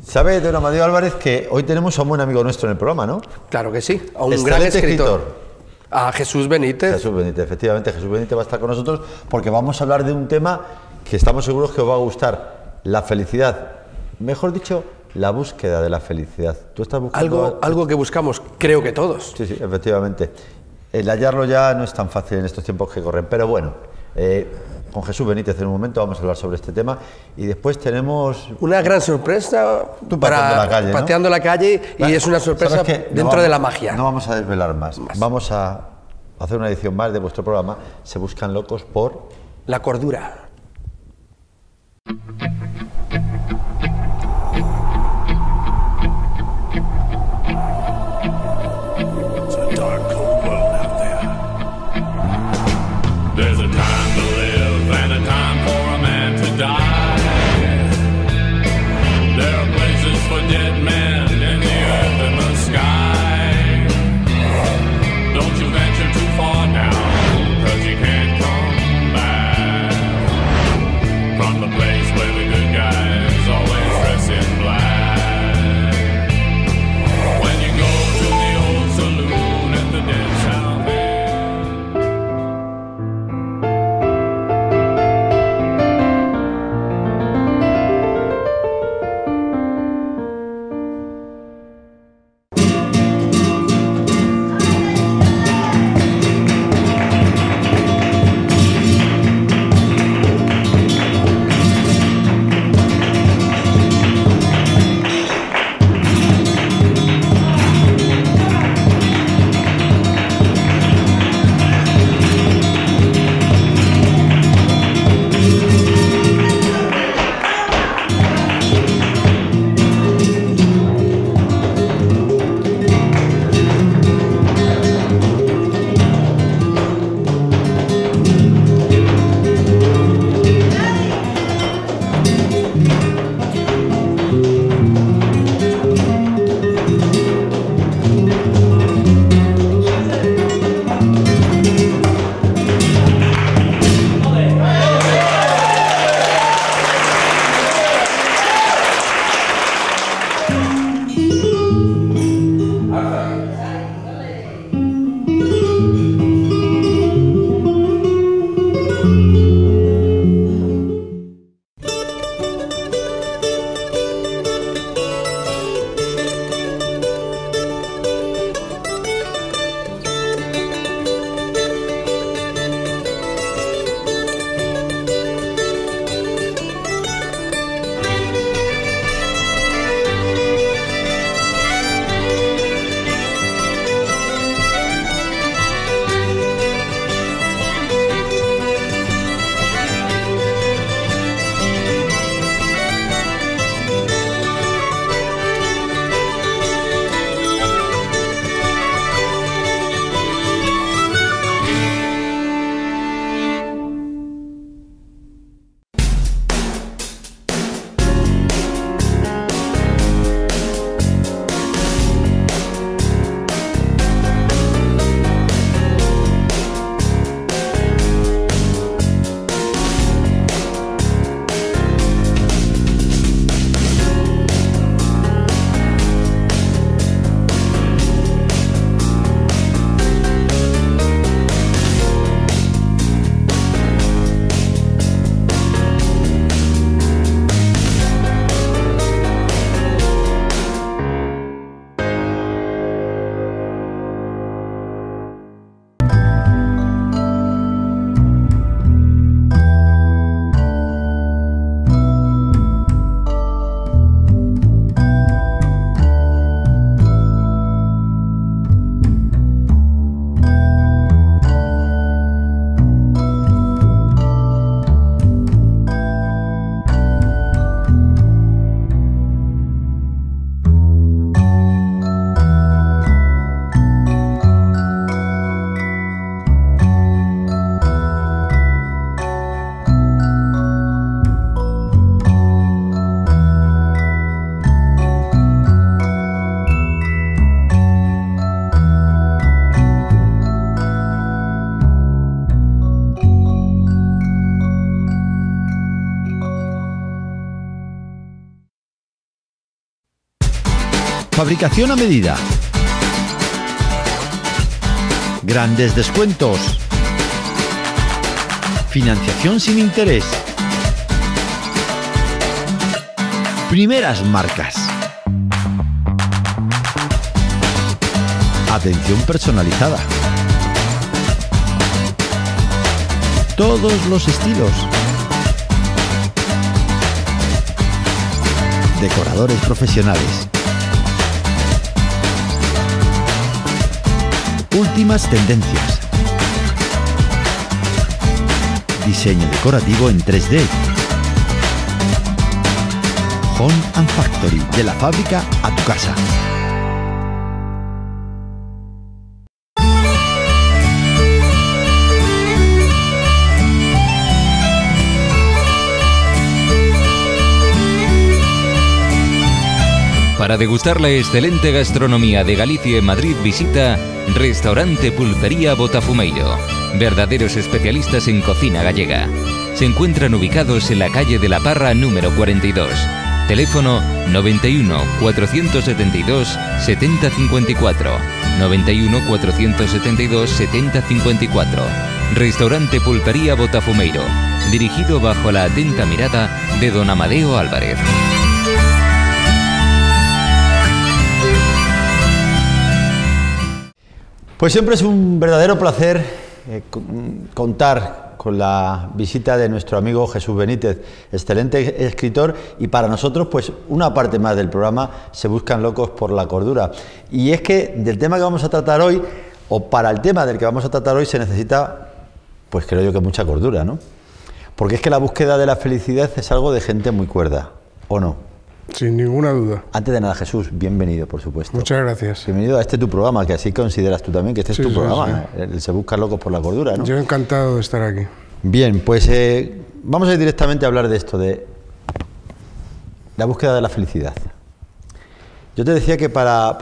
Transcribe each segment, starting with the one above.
Sabe, don Amadeo Álvarez, que hoy tenemos a un buen amigo nuestro en el programa, ¿no? Claro que sí, a un Excelente gran escritor. A Jesús Benítez. Jesús Benítez, efectivamente, Jesús Benítez va a estar con nosotros porque vamos a hablar de un tema que estamos seguros que os va a gustar, la felicidad. Mejor dicho, la búsqueda de la felicidad. ¿Tú estás buscando algo que buscamos, creo que todos. Sí, sí, efectivamente. El hallarlo ya no es tan fácil en estos tiempos que corren, pero bueno, con Jesús Benítez en un momento vamos a hablar sobre este tema y después tenemos una gran sorpresa pateando la calle y es una sorpresa dentro de la magia. No vamos a desvelar más. Vamos a hacer una edición más de vuestro programa. Se buscan locos por la cordura. There's a time to live and a time for a man to die. There are places for dead men in the earth and the sky. Don't you venture too far now, 'cause you can't come back from the place where the good guys Fabricación a medida. Grandes descuentos. Financiación sin interés. Primeras marcas. Atención personalizada. Todos los estilos. Decoradores profesionales. Últimas tendencias. Diseño decorativo en 3D. Home and Factory, de la fábrica a tu casa. Para degustar la excelente gastronomía de Galicia y Madrid, visita Restaurante Pulpería Botafumeiro, verdaderos especialistas en cocina gallega. Se encuentran ubicados en la calle de la Parra número 42. Teléfono 91 472 7054. 91 472 7054. Restaurante Pulpería Botafumeiro, dirigido bajo la atenta mirada de don Amadeo Álvarez. Pues siempre es un verdadero placer contar con la visita de nuestro amigo Jesús Benítez, excelente escritor, y para nosotros pues una parte más del programa Se Buscan Locos por la Cordura. Y es que del tema que vamos a tratar hoy, o para el tema del que vamos a tratar hoy, se necesita, pues creo yo que mucha cordura, ¿no? Porque es que la búsqueda de la felicidad es algo de gente muy cuerda, ¿o no? Sin ninguna duda. Antes de nada, Jesús, bienvenido, por supuesto. Muchas gracias. Bienvenido a tu programa, que así consideras tú también, que este es tu programa, sí. El Se Buscan Locos por la Cordura, ¿no? Yo encantado de estar aquí. Bien, pues vamos a ir directamente a hablar de esto, de la búsqueda de la felicidad. Yo te decía que para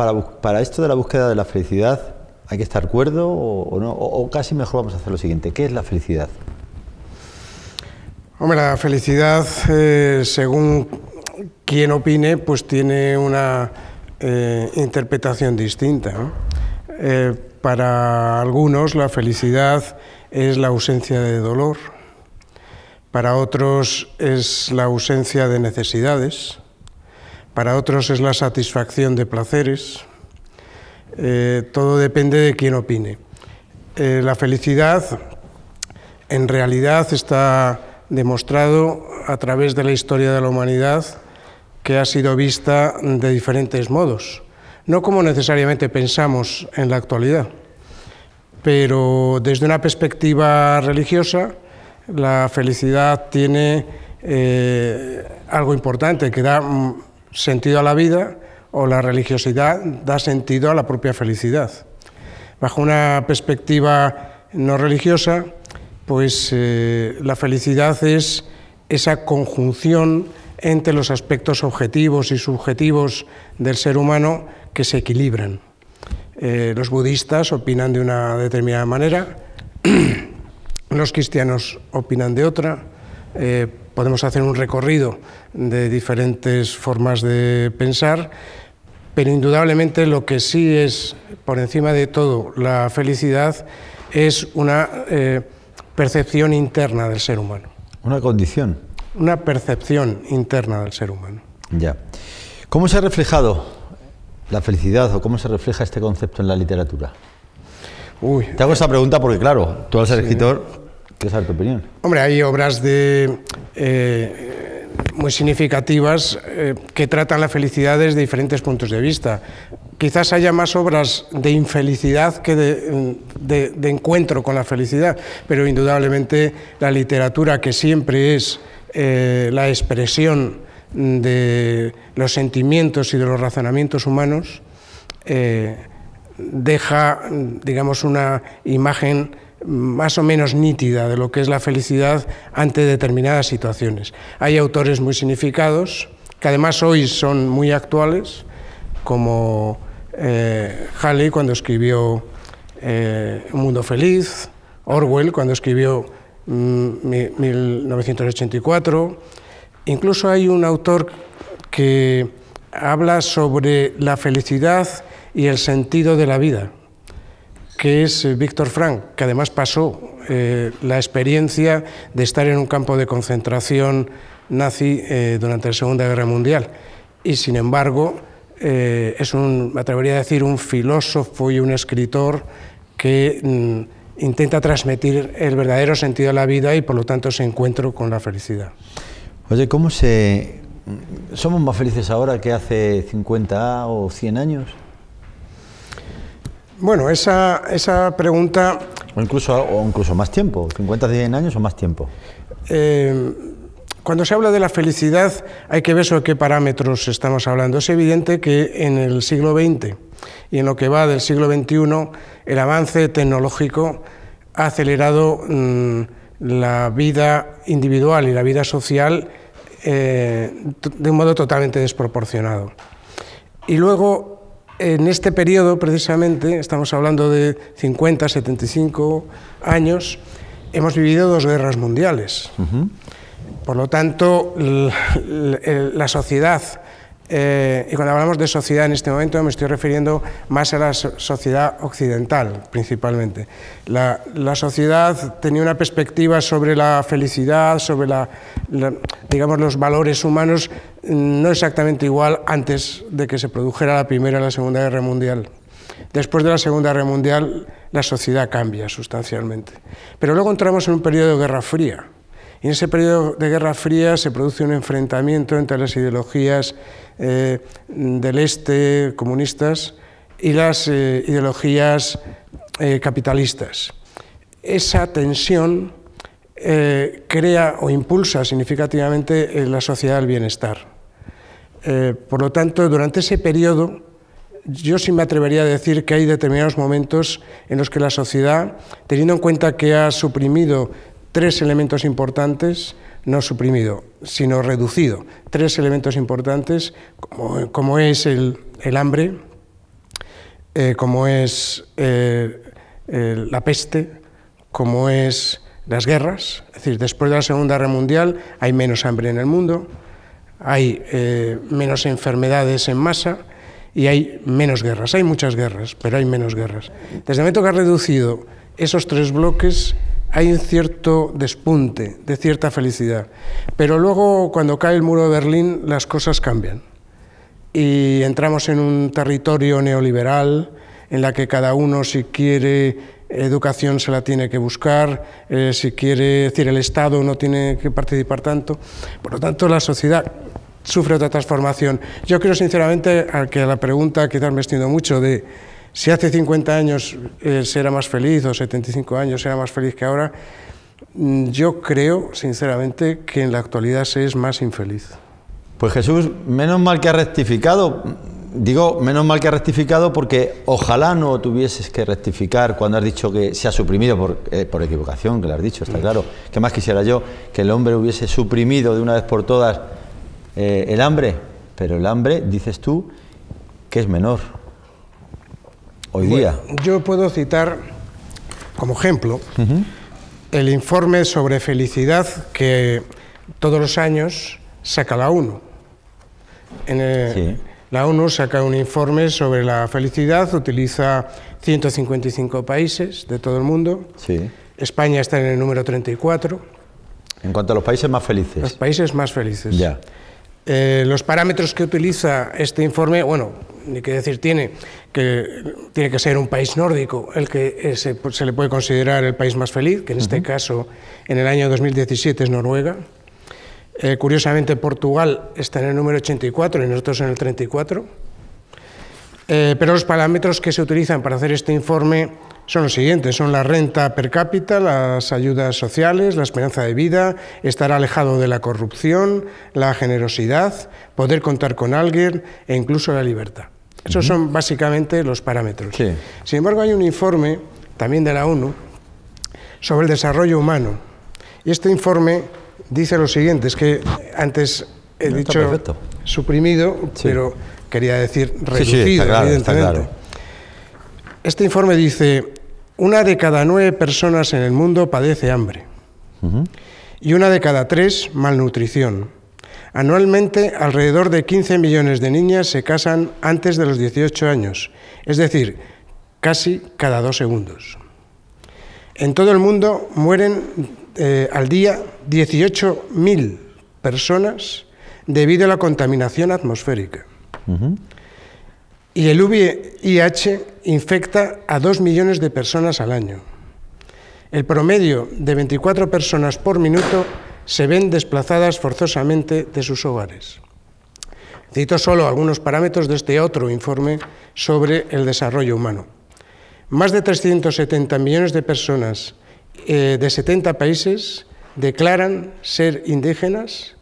esto de la búsqueda de la felicidad hay que estar cuerdo o no, o casi mejor vamos a hacer lo siguiente. ¿Qué es la felicidad? Hombre, la felicidad, según quien opine, pues tiene una interpretación distinta, ¿no? Para algunos la felicidad es la ausencia de dolor, para otros es la ausencia de necesidades, para otros es la satisfacción de placeres. Todo depende de quien opine. La felicidad en realidad está demostrado a través de la historia de la humanidad que ha sido vista de diferentes modos, no como necesariamente pensamos en la actualidad, pero desde una perspectiva religiosa la felicidad tiene algo importante que da sentido a la vida, o la religiosidad da sentido a la propia felicidad. Bajo una perspectiva no religiosa, pues la felicidad es esa conjunción entre los aspectos objetivos y subjetivos del ser humano que se equilibran. Los budistas opinan de una determinada manera, los cristianos opinan de otra. Podemos hacer un recorrido de diferentes formas de pensar, pero indudablemente lo que sí es, por encima de todo, la felicidad es una percepción interna del ser humano. Una condición. Una percepción interna del ser humano. Ya. ¿Cómo se ha reflejado la felicidad o cómo se refleja este concepto en la literatura? Te hago esa pregunta porque, claro, tú al ser escritor, ¿quieres saber tu opinión? Hombre, hay obras muy significativas que tratan la felicidad desde diferentes puntos de vista. Quizás haya más obras de infelicidad que de encuentro con la felicidad, pero indudablemente la literatura, que siempre es la expresión de los sentimientos y de los razonamientos humanos, deja, digamos, una imagen más o menos nítida de lo que es la felicidad ante determinadas situaciones. Hay autores muy significados, que además hoy son muy actuales, como Halley cuando escribió Un Mundo Feliz, Orwell cuando escribió 1984, incluso hay un autor que habla sobre la felicidad y el sentido de la vida, que es Víctor Frank, que además pasó la experiencia de estar en un campo de concentración nazi durante la Segunda Guerra Mundial. Y sin embargo, es me atrevería a decir, un filósofo y un escritor que intenta transmitir el verdadero sentido de la vida y por lo tanto ese encuentro con la felicidad. Oye, ¿somos más felices ahora que hace 50 o 100 años? Bueno, esa pregunta... O incluso más tiempo, 50 o 100 años o más tiempo. Cuando se habla de la felicidad hay que ver sobre qué parámetros estamos hablando. Es evidente que en el siglo XX y en lo que va del siglo XXI el avance tecnológico ha acelerado la vida individual y la vida social de un modo totalmente desproporcionado. Y luego, en este periodo, precisamente, estamos hablando de 50, 75 años, hemos vivido 2 guerras mundiales. Por lo tanto, la sociedad, y cuando hablamos de sociedad en este momento me estoy refiriendo más a la sociedad occidental, principalmente. La sociedad tenía una perspectiva sobre la felicidad, sobre digamos, los valores humanos, no exactamente igual antes de que se produjera la Primera y la Segunda Guerra Mundial. Después de la Segunda Guerra Mundial, la sociedad cambia sustancialmente. Pero luego entramos en un periodo de Guerra Fría. Y en ese periodo de Guerra Fría se produce un enfrentamiento entre las ideologías del este, comunistas, y las ideologías capitalistas. Esa tensión crea o impulsa significativamente la sociedad del bienestar. Por lo tanto, durante ese periodo, yo sí me atrevería a decir que hay determinados momentos en los que la sociedad, teniendo en cuenta que ha suprimido 3 elementos importantes, no suprimido, sino reducido, 3 elementos importantes, como es el hambre, como es la peste, como es las guerras. Es decir, después de la Segunda Guerra Mundial hay menos hambre en el mundo, hay menos enfermedades en masa y hay menos guerras. Hay muchas guerras, pero hay menos guerras. Desde el momento que ha reducido esos 3 bloques, hay un cierto despunte, de cierta felicidad. Pero luego, cuando cae el muro de Berlín, las cosas cambian. Y entramos en un territorio neoliberal, en la que cada uno, si quiere educación, se la tiene que buscar, si quiere, es decir, el Estado no tiene que participar tanto. Por lo tanto, la sociedad sufre otra transformación. Yo creo, sinceramente, que a la pregunta, quizás me extiendo mucho, de si hace 50 años será más feliz o 75 años será más feliz que ahora, yo creo, sinceramente, que en la actualidad se es más infeliz. Pues Jesús, menos mal que ha rectificado. Digo, menos mal que ha rectificado porque ojalá no tuvieses que rectificar cuando has dicho que se ha suprimido por equivocación, que lo has dicho, está claro. ¿Qué más quisiera yo? Que el hombre hubiese suprimido de una vez por todas el hambre. Pero el hambre, dices tú, que es menor hoy día. Yo puedo citar como ejemplo el informe sobre felicidad que todos los años saca la ONU. La ONU saca un informe sobre la felicidad, utiliza 155 países de todo el mundo. Sí. España está en el número 34. En cuanto a los países más felices. Los países más felices. Ya. Los parámetros que utiliza este informe, bueno, ni que decir tiene que ser un país nórdico el que se le puede considerar el país más feliz, que en este caso, en el año 2017 es Noruega. Curiosamente, Portugal está en el número 84 y nosotros en el 34. Pero los parámetros que se utilizan para hacer este informe son los siguientes: son la renta per cápita, las ayudas sociales, la esperanza de vida, estar alejado de la corrupción, la generosidad, poder contar con alguien e incluso la libertad. Esos son básicamente los parámetros. Sí. Sin embargo, hay un informe, también de la ONU, sobre el desarrollo humano. Y este informe dice lo siguiente, es que antes he dicho suprimido, sí, pero quería decir reducido, sí, claro, evidentemente. Claro. Este informe dice: 1 de cada 9 personas en el mundo padece hambre y 1 de cada 3 malnutrición. Anualmente, alrededor de 15 millones de niñas se casan antes de los 18 años, es decir, casi cada 2 segundos. En todo el mundo mueren al día 18.000 personas debido a la contaminación atmosférica. Y el VIH infecta a 2 millones de personas al año. El promedio de 24 personas por minuto se ven desplazadas forzosamente de sus hogares. Cito solo algunos parámetros de este otro informe sobre el desarrollo humano. Más de 370 millones de personas de 70 países declaran ser indígenas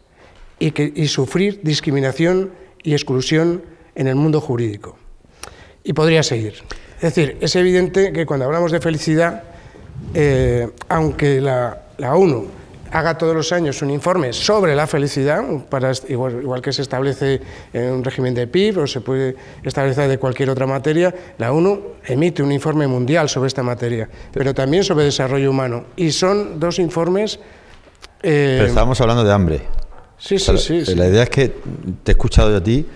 y sufrir discriminación y exclusión en el mundo jurídico. Y podría seguir. Es decir, es evidente que cuando hablamos de felicidad, aunque la ONU haga todos los años un informe sobre la felicidad, igual que se establece en un régimen de PIB o se puede establecer de cualquier otra materia, la ONU emite un informe mundial sobre esta materia, pero también sobre desarrollo humano. Y son 2 informes... Pero estábamos hablando de hambre. Sí. La idea es que te he escuchado yo a ti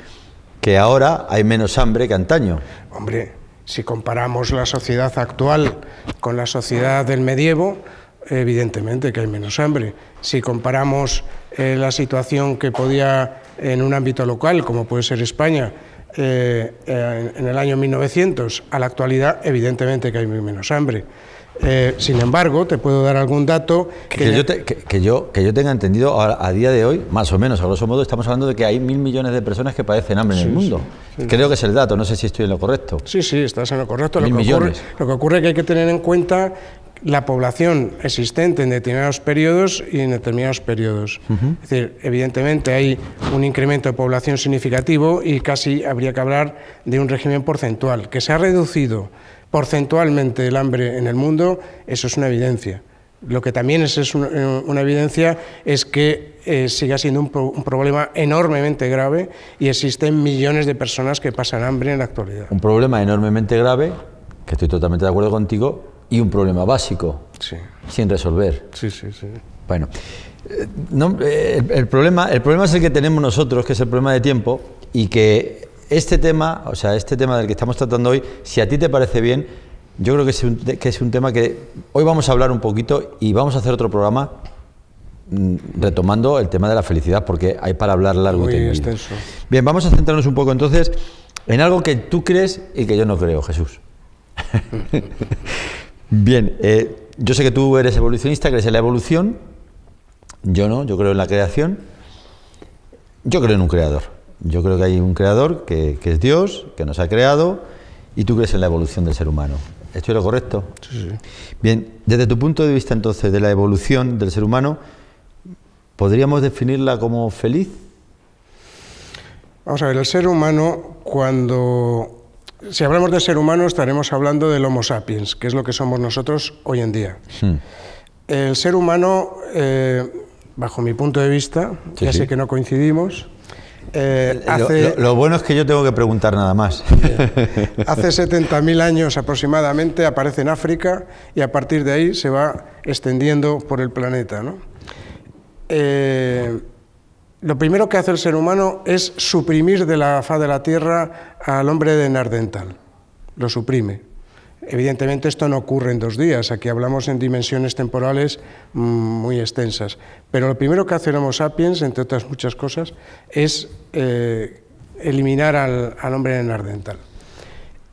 que ahora hay menos hambre que antaño. Hombre, si comparamos la sociedad actual con la sociedad del medievo, evidentemente que hay menos hambre. Si comparamos la situación que podía en un ámbito local, como puede ser España, en el año 1900 a la actualidad, evidentemente que hay menos hambre. Sin embargo, te puedo dar algún dato que yo tenga entendido, a día de hoy, más o menos, a grosso modo, estamos hablando de que hay 1.000 millones de personas que padecen hambre en el mundo. Creo que es el dato, no sé si estoy en lo correcto. Sí, estás en lo correcto. 1.000 millones. Lo que ocurre es que hay que tener en cuenta la población existente en determinados periodos y en determinados periodos. Es decir, evidentemente hay un incremento de población significativo y casi habría que hablar de un régimen porcentual. Que se ha reducido porcentualmente el hambre en el mundo, eso es una evidencia. Lo que también es una evidencia es que sigue siendo un problema enormemente grave y existen millones de personas que pasan hambre en la actualidad. Un problema enormemente grave, que estoy totalmente de acuerdo contigo, y un problema básico, sin resolver. Sí. Bueno, el problema es el que tenemos nosotros, que es el problema de tiempo, y que este tema del que estamos tratando hoy, si a ti te parece bien, yo creo que es un tema que hoy vamos a hablar un poquito y vamos a hacer otro programa retomando el tema de la felicidad, porque hay para hablar largo y tendido. Extenso. Bien, vamos a centrarnos un poco entonces en algo que tú crees y que yo no creo, Jesús. Bien, yo sé que tú eres evolucionista, crees en la evolución, yo no, yo creo en la creación, yo creo en un creador, yo creo que hay un creador que es Dios, que nos ha creado, y tú crees en la evolución del ser humano. ¿Estoy en lo correcto? Sí. Bien, desde tu punto de vista entonces de la evolución del ser humano, ¿podríamos definirla como feliz? Vamos a ver, el ser humano, si hablamos de ser humano, estaremos hablando del Homo sapiens, que es lo que somos nosotros hoy en día. El ser humano, bajo mi punto de vista, ya sé que no coincidimos, lo bueno es que yo tengo que preguntar nada más. Hace 70.000 años aproximadamente aparece en África y a partir de ahí se va extendiendo por el planeta, ¿no? Lo primero que hace el ser humano es suprimir de la faz de la Tierra al hombre de Neandertal. Lo suprime. Evidentemente esto no ocurre en 2 días, aquí hablamos en dimensiones temporales muy extensas. Pero lo primero que hace el Homo sapiens, entre otras muchas cosas, es eliminar al hombre de Neandertal.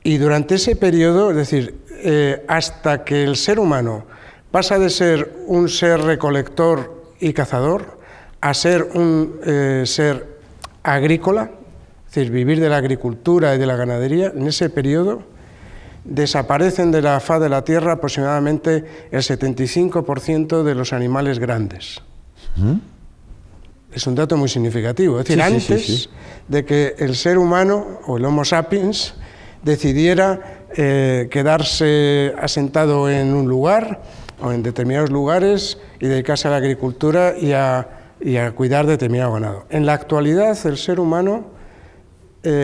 Y durante ese periodo, es decir, hasta que el ser humano pasa de ser un ser recolector y cazador a ser un ser agrícola, es decir, vivir de la agricultura y de la ganadería, en ese periodo desaparecen de la faz de la Tierra aproximadamente el 75% de los animales grandes. Es un dato muy significativo. Es decir, antes de que el ser humano, o el Homo sapiens, decidiera quedarse asentado en un lugar o en determinados lugares y dedicarse a la agricultura y a cuidar determinado ganado. En la actualidad, el ser humano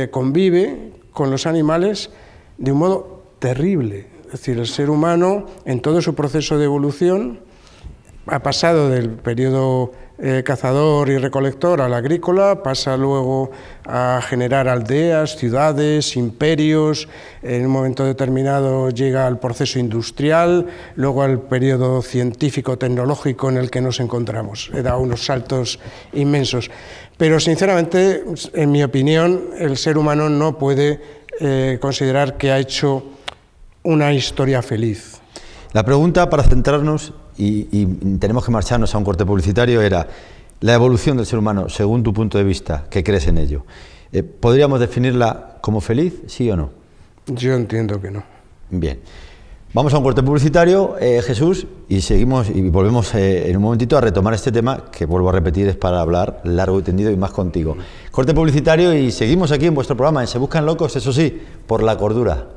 convive con los animales de un modo terrible. Es decir, el ser humano, en todo su proceso de evolución, ha pasado del periodo cazador y recolector al agrícola, pasa luego a generar aldeas, ciudades, imperios, en un momento determinado llega al proceso industrial, luego al periodo científico-tecnológico en el que nos encontramos. Da unos saltos inmensos. Pero sinceramente, en mi opinión, el ser humano no puede considerar que ha hecho una historia feliz. La pregunta, para centrarnos, y tenemos que marcharnos a un corte publicitario, era la evolución del ser humano, según tu punto de vista, ¿qué crees en ello? ¿Podríamos definirla como feliz, sí o no? Yo entiendo que no. Bien. Vamos a un corte publicitario, Jesús, y seguimos y volvemos en un momentito a retomar este tema, que vuelvo a repetir, es para hablar largo y tendido y más contigo. Corte publicitario y seguimos aquí en vuestro programa, en Se Buscan Locos, eso sí, por la cordura.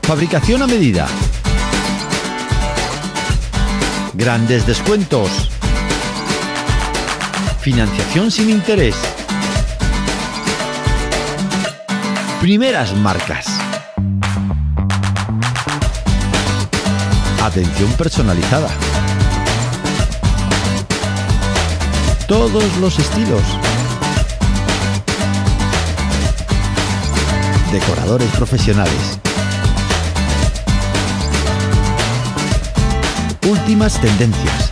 Fabricación a medida. Grandes descuentos. Financiación sin interés. Primeras marcas. Atención personalizada. Todos los estilos. Decoradores profesionales. Últimas tendencias.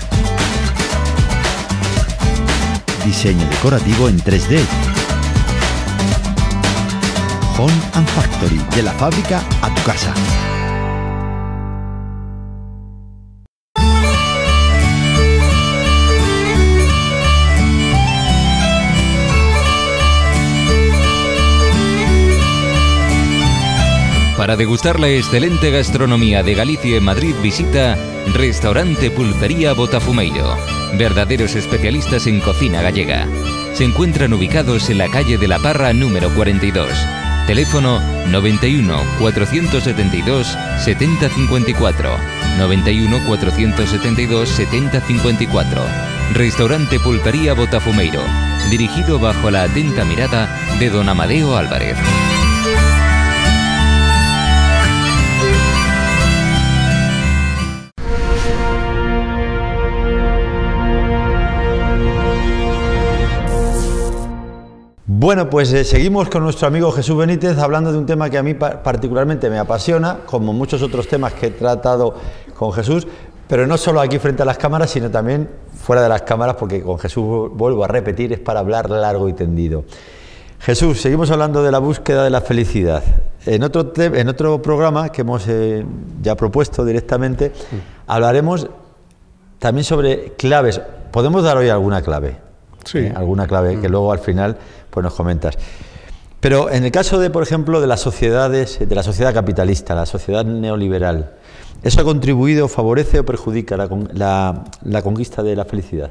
Diseño decorativo en 3D. Home and Factory, de la fábrica a tu casa. Para degustar la excelente gastronomía de Galicia y Madrid, visita Restaurante Pulpería Botafumeiro. Verdaderos especialistas en cocina gallega. Se encuentran ubicados en la calle de la Parra número 42. Teléfono 91 472 7054. 91 472 7054. Restaurante Pulpería Botafumeiro. Dirigido bajo la atenta mirada de don Amadeo Álvarez. Bueno, pues seguimos con nuestro amigo Jesús Benítez hablando de un tema que a mí particularmente me apasiona, como muchos otros temas que he tratado con Jesús, pero no solo aquí frente a las cámaras, sino también fuera de las cámaras, porque con Jesús, vuelvo a repetir, es para hablar largo y tendido. Jesús, seguimos hablando de la búsqueda de la felicidad. En otro programa que hemos ya propuesto directamente, hablaremos también sobre claves. ¿Podemos dar hoy alguna clave? Sí. Alguna clave que luego al final pues nos comentas. Pero en el caso de, por ejemplo, de las sociedades, de la sociedad capitalista, la sociedad neoliberal, ¿eso ha contribuido, favorece o perjudica la conquista de la felicidad?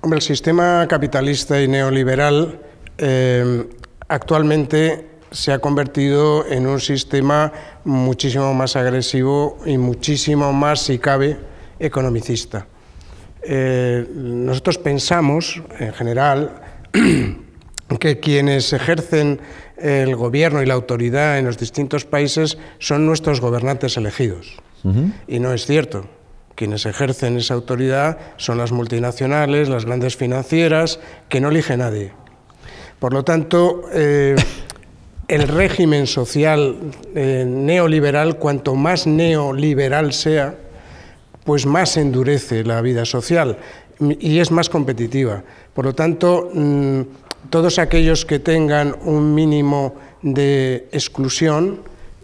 Hombre, el sistema capitalista y neoliberal actualmente se ha convertido en un sistema muchísimo más agresivo y muchísimo más, si cabe, economicista. Nosotros pensamos, en general, que quienes ejercen el gobierno y la autoridad en los distintos países son nuestros gobernantes elegidos. Y no es cierto. Quienes ejercen esa autoridad son las multinacionales, las grandes financieras, que no elige nadie. Por lo tanto, el régimen social neoliberal, cuanto más neoliberal sea, pues más endurece la vida social y es más competitiva. Por lo tanto, todos aquellos que tengan un mínimo de exclusión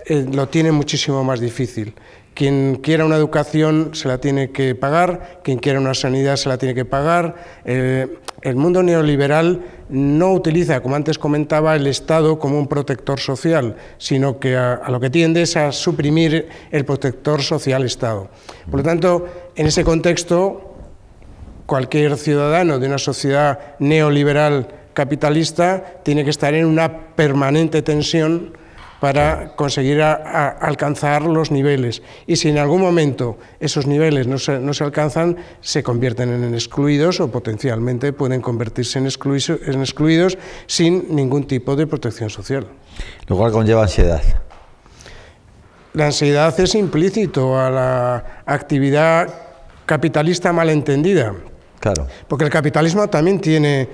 lo tienen muchísimo más difícil. Quien quiera una educación se la tiene que pagar, quien quiera una sanidad se la tiene que pagar. El mundo neoliberal no utiliza, como antes comentaba, el Estado como un protector social, sino que a lo que tiende es a suprimir el protector social Estado. Por lo tanto, en ese contexto, cualquier ciudadano de una sociedad neoliberal capitalista tiene que estar en una permanente tensión para conseguir alcanzar los niveles. Y si en algún momento esos niveles no se alcanzan, se convierten en excluidos o potencialmente pueden convertirse en excluidos sin ningún tipo de protección social. Lo cual conlleva ansiedad. La ansiedad es implícito a la actividad capitalista malentendida. Claro. Porque el capitalismo también tiene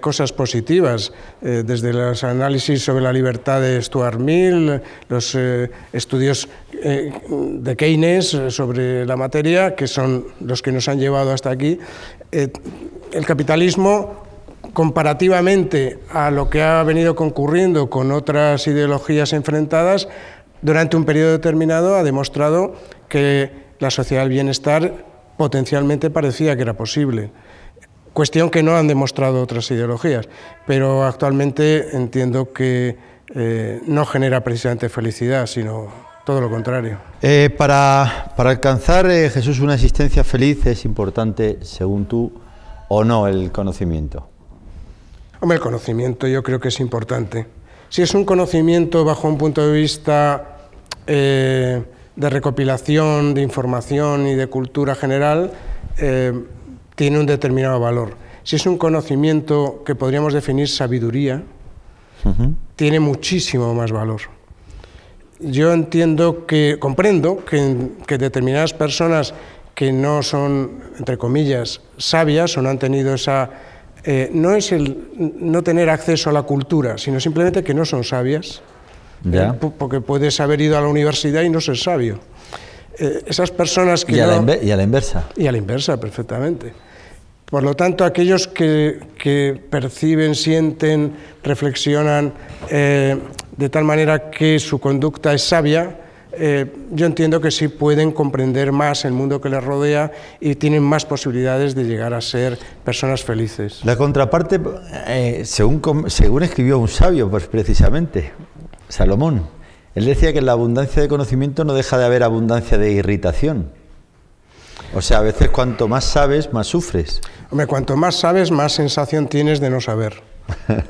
cosas positivas, desde los análisis sobre la libertad de Stuart Mill, los estudios de Keynes sobre la materia, que son los que nos han llevado hasta aquí. El capitalismo, comparativamente a lo que ha venido concurriendo con otras ideologías enfrentadas, durante un periodo determinado ha demostrado que la sociedad del bienestar potencialmente parecía que era posible, cuestión que no han demostrado otras ideologías, pero actualmente entiendo que no genera precisamente felicidad, sino todo lo contrario. Para alcanzar, Jesús, una existencia feliz, ¿es importante, según tú, o no el conocimiento? Hombre, el conocimiento yo creo que es importante. Si es un conocimiento bajo un punto de vista de recopilación de información y de cultura general, tiene un determinado valor. Si es un conocimiento que podríamos definir sabiduría, tiene muchísimo más valor. Yo entiendo comprendo que determinadas personas que no son, entre comillas, sabias o no han tenido esa... no es el no tener acceso a la cultura, sino simplemente que no son sabias. Porque puedes haber ido a la universidad y no ser sabio. esas personas que y a la no... inversa. Y a la inversa, perfectamente. Por lo tanto, aquellos que perciben, sienten, reflexionan de tal manera que su conducta es sabia, yo entiendo que sí pueden comprender más el mundo que les rodea y tienen más posibilidades de llegar a ser personas felices. La contraparte, según escribió un sabio, pues precisamente, Salomón, él decía que en la abundancia de conocimiento no deja de haber abundancia de irritación. O sea, a veces cuanto más sabes, más sufres. Hombre, cuanto más sabes, más sensación tienes de no saber.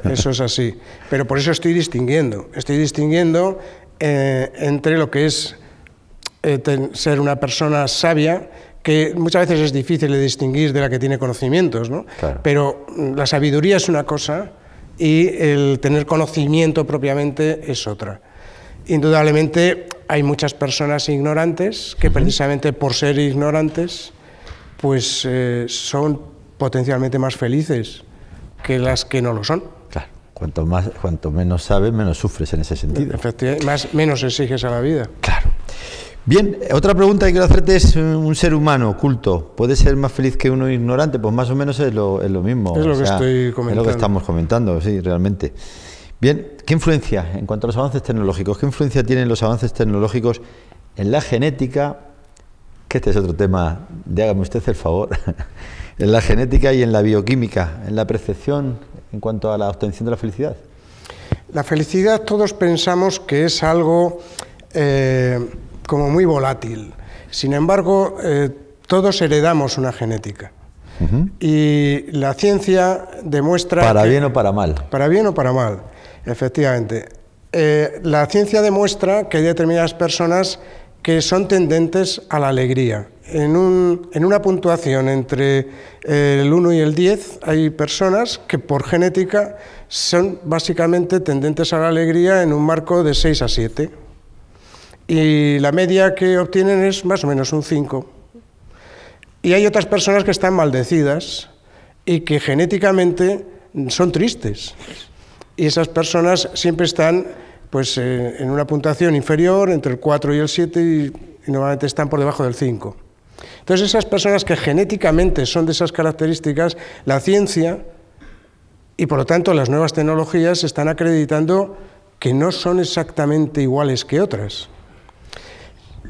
Eso es así. Pero por eso estoy distinguiendo. Estoy distinguiendo entre lo que es ser una persona sabia, que muchas veces es difícil de distinguir de la que tiene conocimientos, ¿no? Claro. Pero la sabiduría es una cosa y el tener conocimiento propiamente es otra. Indudablemente hay muchas personas ignorantes que precisamente por ser ignorantes pues son potencialmente más felices que las que no lo son. Claro, cuanto menos sabes, menos sufres en ese sentido. Efectivamente, menos exiges a la vida. Claro. Bien, otra pregunta que quiero hacerte es, un ser humano culto, ¿puede ser más feliz que uno ignorante? Pues más o menos es lo mismo. Es lo que estoy comentando. Es lo que estamos comentando, sí, realmente. Bien, ¿qué influencia, en cuanto a los avances tecnológicos, qué influencia tienen los avances tecnológicos en la genética? Que este es otro tema, hágame usted el favor, en la genética y en la bioquímica, en la percepción en cuanto a la obtención de la felicidad. La felicidad todos pensamos que es algo como muy volátil. Sin embargo, todos heredamos una genética. Y la ciencia demuestra... ¿Para bien o para mal? Para bien o para mal, efectivamente. La ciencia demuestra que hay determinadas personas que son tendentes a la alegría. En una puntuación entre el 1 y el 10 hay personas que por genética son básicamente tendentes a la alegría en un marco de 6 a 7. Y la media que obtienen es más o menos un 5. Y hay otras personas que están maldecidas y que genéticamente son tristes. Y esas personas siempre están pues, en una puntuación inferior, entre el 4 y el 7, y normalmente están por debajo del 5. Entonces, esas personas que genéticamente son de esas características, la ciencia y por lo tanto las nuevas tecnologías están acreditando que no son exactamente iguales que otras.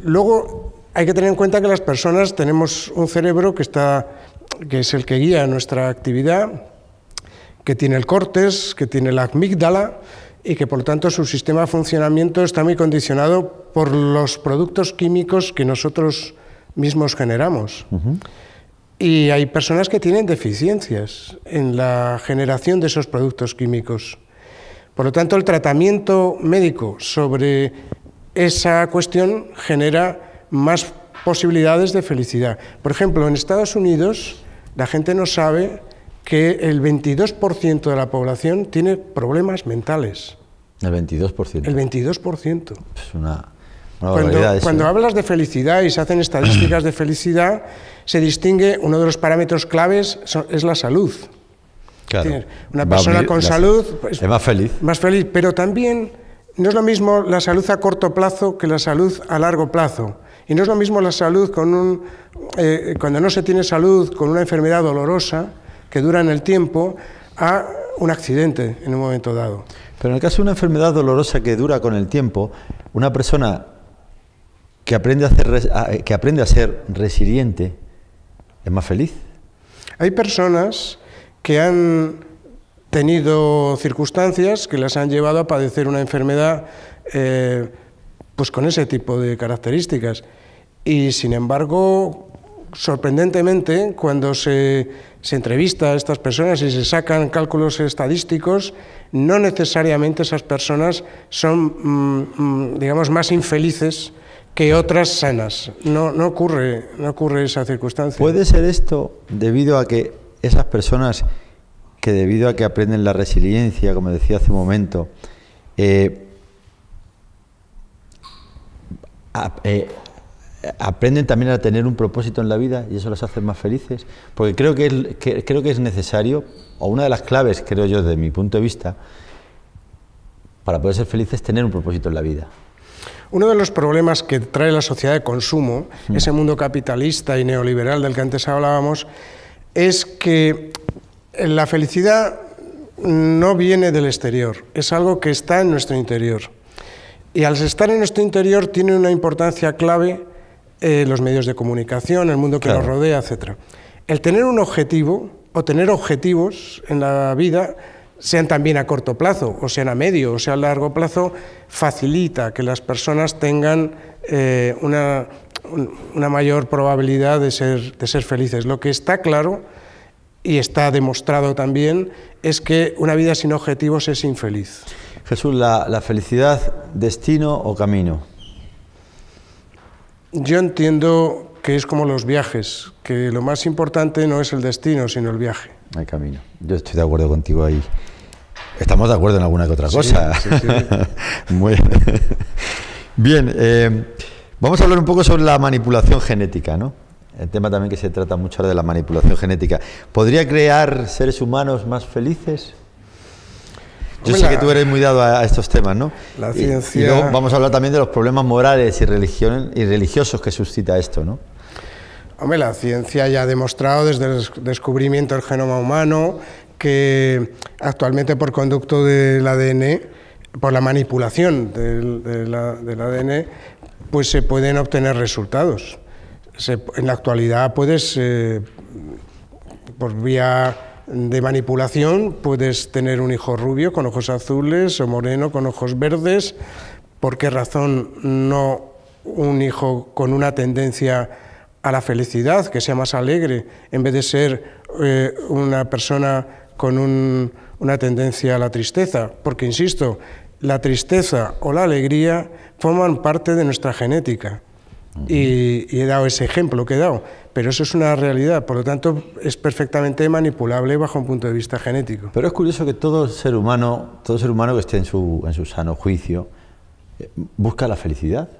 Luego, hay que tener en cuenta que las personas tenemos un cerebro que es el que guía nuestra actividad, que tiene el córtex, que tiene la amígdala y que por lo tanto su sistema de funcionamiento está muy condicionado por los productos químicos que nosotros mismos generamos. Y hay personas que tienen deficiencias en la generación de esos productos químicos. Por lo tanto, el tratamiento médico sobre esa cuestión genera más posibilidades de felicidad. Por ejemplo, en Estados Unidos la gente no sabe que el 22% de la población tiene problemas mentales. El 22%. El 22%. Es una barbaridad eso. Cuando hablas de felicidad y se hacen estadísticas de felicidad, se distingue, uno de los parámetros claves es la salud. Claro. Una persona con salud es más feliz. Más feliz, pero también no es lo mismo la salud a corto plazo que la salud a largo plazo. Y no es lo mismo la salud cuando no se tiene salud con una enfermedad dolorosa que dura en el tiempo a un accidente en un momento dado. Pero en el caso de una enfermedad dolorosa que dura con el tiempo, una persona que aprende a ser resiliente es más feliz. Hay personas que han tenido circunstancias que las han llevado a padecer una enfermedad pues con ese tipo de características. Y sin embargo, sorprendentemente, cuando se entrevista a estas personas y se sacan cálculos estadísticos, no necesariamente esas personas son, digamos, más infelices que otras sanas. No ocurre esa circunstancia. ¿Puede ser esto debido a que esas personas que debido a que aprenden la resiliencia, como decía hace un momento, aprenden también a tener un propósito en la vida y eso los hace más felices? Porque creo que es necesario, o una de las claves, creo yo, desde mi punto de vista, para poder ser felices, tener un propósito en la vida. Uno de los problemas que trae la sociedad de consumo, ese mundo capitalista y neoliberal del que antes hablábamos, es que la felicidad no viene del exterior, es algo que está en nuestro interior. Y al estar en nuestro interior tiene una importancia clave los medios de comunicación, el mundo que nos rodea, etc. El tener un objetivo o tener objetivos en la vida, sean también a corto plazo, o sean a medio, o sea a largo plazo, facilita que las personas tengan una mayor probabilidad de ser felices. Lo que está claro, y está demostrado también, es que una vida sin objetivos es infeliz. Jesús, ¿la felicidad, destino o camino? Yo entiendo que es como los viajes, que lo más importante no es el destino, sino el viaje. El camino. Yo estoy de acuerdo contigo ahí. Estamos de acuerdo en alguna que otra cosa. Sí. Muy bien. Vamos a hablar un poco sobre la manipulación genética, ¿no? El tema también que se trata mucho ahora de la manipulación genética. ¿Podría crear seres humanos más felices? Yo sé que tú eres muy dado a estos temas, ¿no? La ciencia... Y luego vamos a hablar también de los problemas morales y religiosos que suscita esto, ¿no? Hombre, la ciencia ya ha demostrado desde el descubrimiento del genoma humano que actualmente por conducto del ADN, por la manipulación del ADN, pues se pueden obtener resultados. En la actualidad puedes, por vía de manipulación, puedes tener un hijo rubio con ojos azules o moreno con ojos verdes. ¿Por qué razón no un hijo con una tendencia a la felicidad, que sea más alegre, en vez de ser una persona con una tendencia a la tristeza? Porque, insisto, la tristeza o la alegría forman parte de nuestra genética. Y he dado ese ejemplo que he dado, pero eso es una realidad, por lo tanto es perfectamente manipulable bajo un punto de vista genético. Pero es curioso que todo ser humano que esté en su sano juicio busca la felicidad.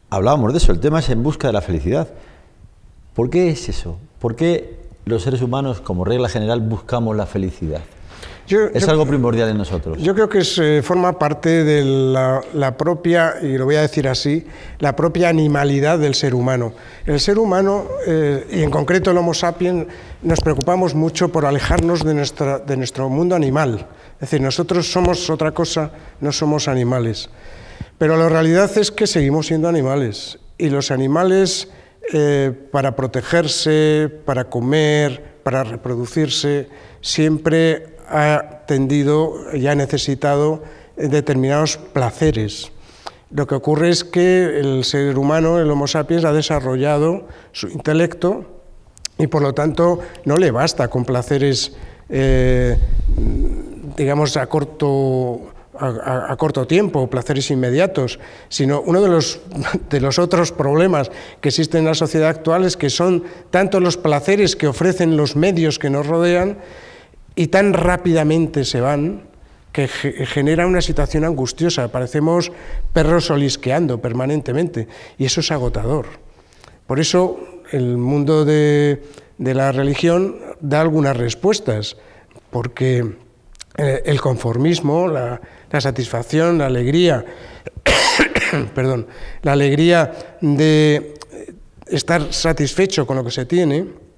Hablábamos de eso, el tema es en busca de la felicidad. ¿Por qué es eso? ¿Por qué los seres humanos, como regla general, buscamos la felicidad? ¿Es algo primordial en nosotros? Yo creo que forma parte de la propia, y lo voy a decir así, la propia animalidad del ser humano. El ser humano, y en concreto el Homo sapiens, nos preocupamos mucho por alejarnos de nuestro mundo animal. Es decir, nosotros somos otra cosa, no somos animales. Pero la realidad es que seguimos siendo animales, y los animales, para protegerse, para comer, para reproducirse, siempre ha tendido y ha necesitado determinados placeres. Lo que ocurre es que el ser humano, el Homo sapiens, ha desarrollado su intelecto y por lo tanto no le basta con placeres, digamos, a corto tiempo, placeres inmediatos, sino uno de los otros problemas que existen en la sociedad actual es que son tanto los placeres que ofrecen los medios que nos rodean y tan rápidamente se van, que genera una situación angustiosa. Parecemos perros olisqueando permanentemente, y eso es agotador. Por eso el mundo de la religión da algunas respuestas, porque el conformismo, la satisfacción, la alegría, perdón, la alegría de estar satisfecho con lo que se tiene,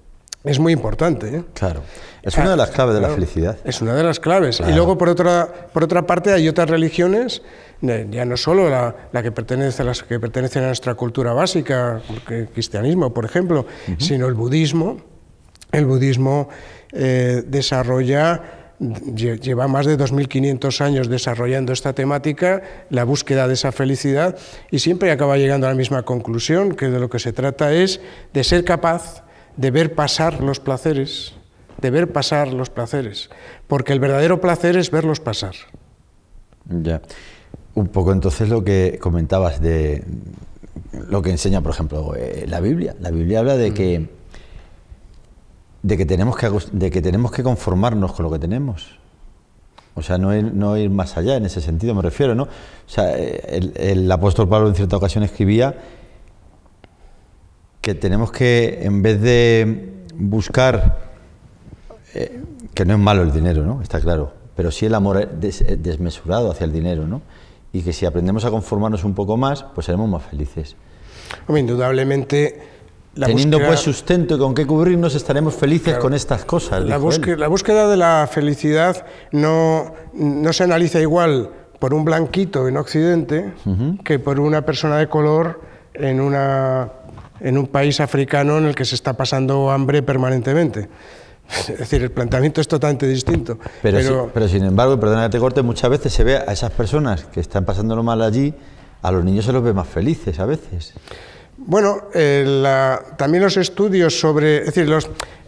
es muy importante, ¿eh? Claro, es una de las claves de la felicidad. Es una de las claves. Claro. Y luego, por otra parte, hay otras religiones, ya no solo las que pertenecen a nuestra cultura básica, el cristianismo, por ejemplo, sino el budismo. El budismo lleva más de 2.500 años desarrollando esta temática, la búsqueda de esa felicidad, y siempre acaba llegando a la misma conclusión, que de lo que se trata es de ser capaz de ver pasar los placeres, porque el verdadero placer es verlos pasar. Ya. Un poco entonces lo que comentabas de lo que enseña, por ejemplo, la Biblia. La Biblia habla de que tenemos que conformarnos con lo que tenemos. O sea, no ir más allá en ese sentido, me refiero, ¿no? O sea, el apóstol Pablo en cierta ocasión escribía que tenemos que, en vez de buscar, que no es malo el dinero, ¿no? Está claro, pero sí el amor desmesurado hacia el dinero, ¿no? y que si aprendemos a conformarnos un poco más, pues seremos más felices. Hombre, indudablemente, teniendo pues sustento y con qué cubrirnos, estaremos felices, claro, con estas cosas. La búsqueda de la felicidad no se analiza igual por un blanquito en Occidente que por una persona de color en un país africano en el que se está pasando hambre permanentemente. Es decir, el planteamiento es totalmente distinto. Pero sin embargo, perdona que te corte, muchas veces se ve a esas personas que están pasándolo mal allí, a los niños se los ve más felices a veces. Bueno, también los estudios sobre... Es decir,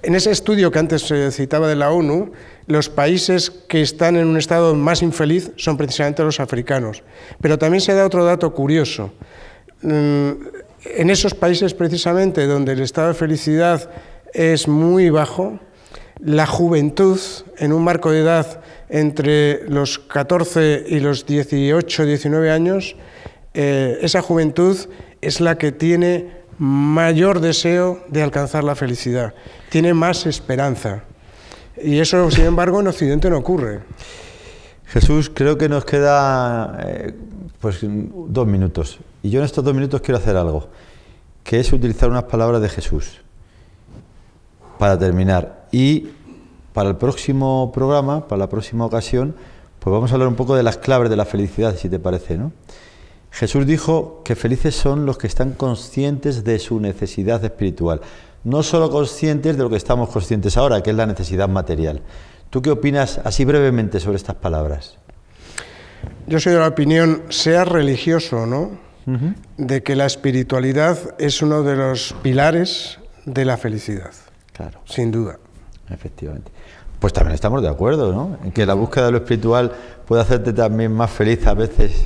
en ese estudio que antes se citaba de la ONU, los países que están en un estado más infeliz son precisamente los africanos. Pero también se da otro dato curioso. En esos países precisamente donde el estado de felicidad es muy bajo, la juventud, en un marco de edad entre los 14 y los 18, 19 años, esa juventud es la que tiene mayor deseo de alcanzar la felicidad, tiene más esperanza. Y eso, sin embargo, en Occidente no ocurre. Jesús, creo que nos queda pues 2 minutos. Y yo en estos 2 minutos quiero hacer algo, que es utilizar unas palabras de Jesús para terminar. Y para el próximo programa, para la próxima ocasión, pues vamos a hablar un poco de las claves de la felicidad, si te parece, ¿no? Jesús dijo que felices son los que están conscientes de su necesidad espiritual, no solo conscientes de lo que estamos conscientes ahora, que es la necesidad material. ¿Tú qué opinas, así brevemente, sobre estas palabras? Yo soy de la opinión, sea religioso o no, de que la espiritualidad es uno de los pilares de la felicidad. Claro. Sin duda. Efectivamente. Pues también estamos de acuerdo, ¿no? En que la búsqueda de lo espiritual puede hacerte también más feliz a veces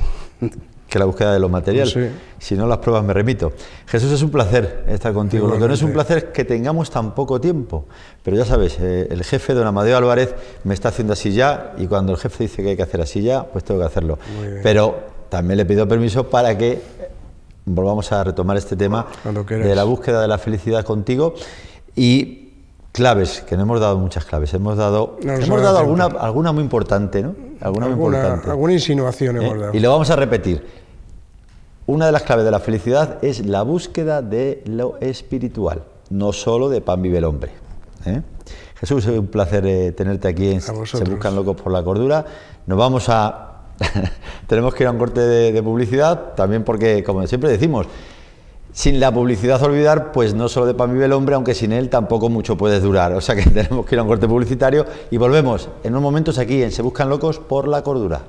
que la búsqueda de lo material. Sí. Si no, las pruebas me remito. Jesús, es un placer estar contigo. Igualmente. Lo que no es un placer es que tengamos tan poco tiempo. Pero ya sabes, el jefe, don Amadeo Álvarez, me está haciendo así ya, y cuando el jefe dice que hay que hacer así ya, pues tengo que hacerlo. Pero también le pido permiso para que volvamos a retomar este tema de la búsqueda de la felicidad contigo. Y claves, que no hemos dado muchas claves, hemos dado alguna muy importante, ¿no? Alguna insinuación hemos dado. Y lo vamos a repetir. Una de las claves de la felicidad es la búsqueda de lo espiritual, no solo de pan vive el hombre. Jesús, es un placer tenerte aquí en Se Buscan Locos por la Cordura. Nos vamos a... Tenemos que ir a un corte de publicidad, también porque, como siempre decimos, sin la publicidad olvidar, pues no solo de pan vive el hombre, aunque sin él tampoco mucho puede durar. O sea que tenemos que ir a un corte publicitario y volvemos en unos momentos aquí en Se Buscan Locos por la Cordura.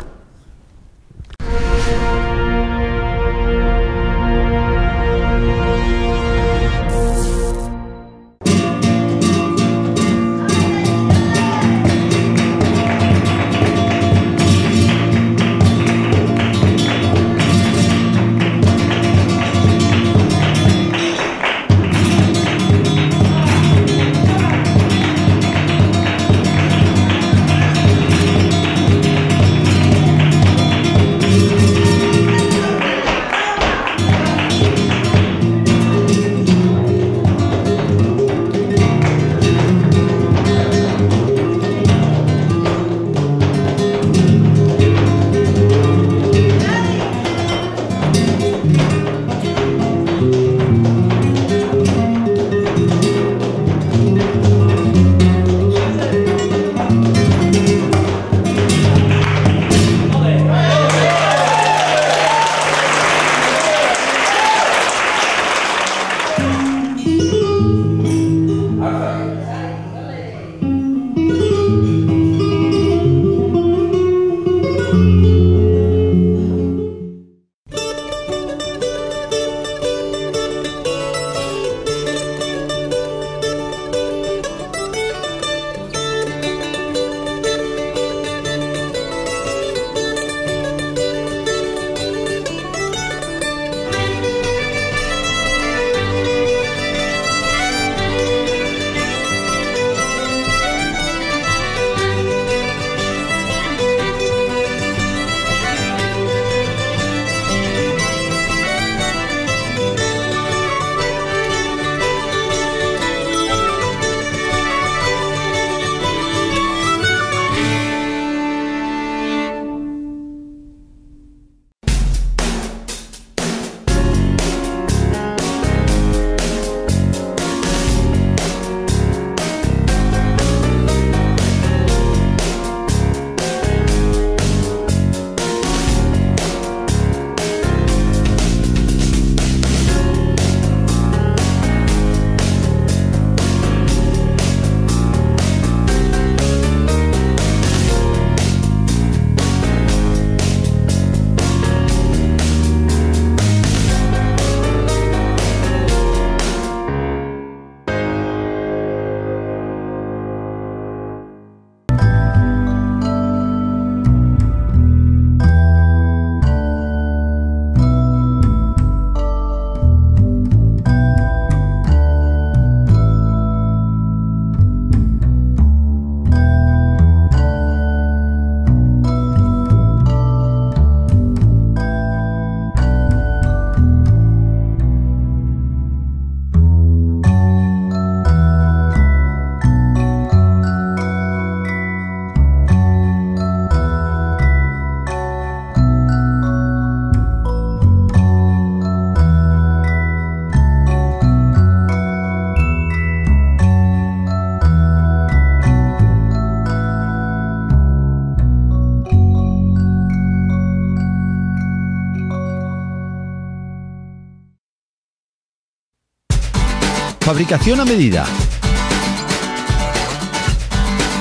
Fabricación a medida.